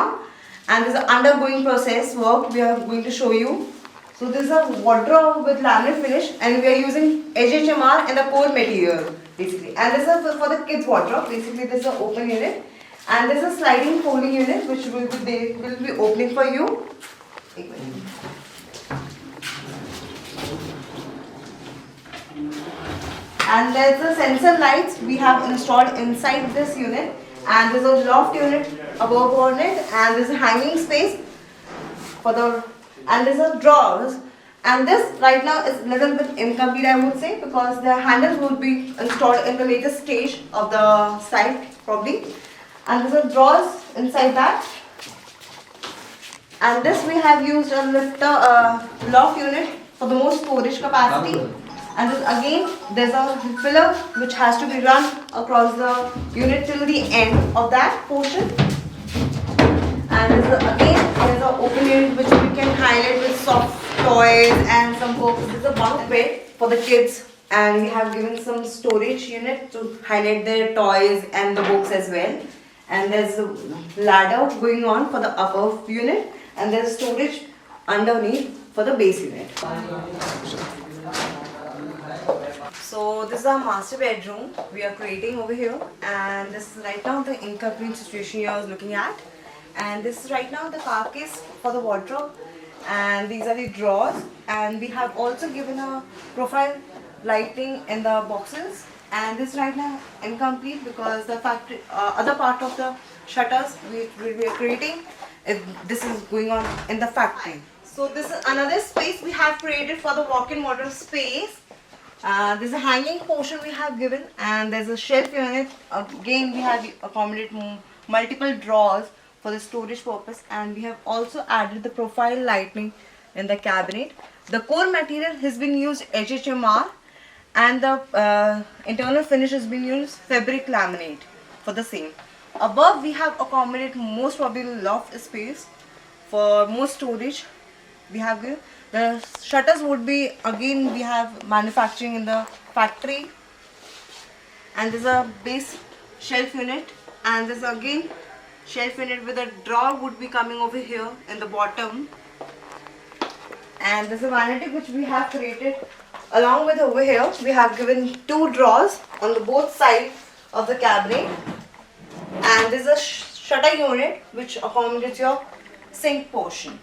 now, and this is undergoing process work we are going to show you. So this is a wardrobe with laminate finish, and we are using HHMR and the core material basically. And this is for the kids wardrobe. Basically, this is an open unit, and this is a sliding folding unit which they will be opening for you. And there's the sensor lights we have installed inside this unit, and there's a loft unit above on it, and there's a hanging space for the, and there's a drawers. And this right now is a little bit incomplete, I would say, because the handles will be installed in the latest stage of the site probably. And there's a drawers inside that. And this we have used a lifter loft unit for the most storage capacity. And this, again, there's a filler which has to be run across the unit till the end of that portion. And again, there's an open unit which we can highlight with soft toys and some books. This is a bunk bed for the kids, and we have given some storage unit to highlight their toys and the books as well. And there's a ladder going on for the upper unit, and there's storage underneath for the base unit. So this is our master bedroom we are creating over here, and this is right now the incomplete situation you are looking at. And this is right now the carcass for the wardrobe, and these are the drawers, and we have also given a profile lighting in the boxes. And this right now incomplete because the factory other part of the shutters we are creating, this is going on in the factory. So this is another space we have created for the walk-in wardrobe space. There's a hanging portion we have given, and there's a shelf unit. Again, we have accommodated multiple drawers for the storage purpose, and we have also added the profile lighting in the cabinet. The core material has been used HHMR, and the internal finish has been used fabric laminate for the same. Above we have accommodated most probably loft space for more storage. We have given the shutters would be, again we have manufacturing in the factory, and there's a base shelf unit, and there's again shelf unit with a drawer would be coming over here in the bottom. And there's a vanity which we have created along with over here. We have given two drawers on the both sides of the cabinet, and there's a shutter unit which accommodates your sink portion.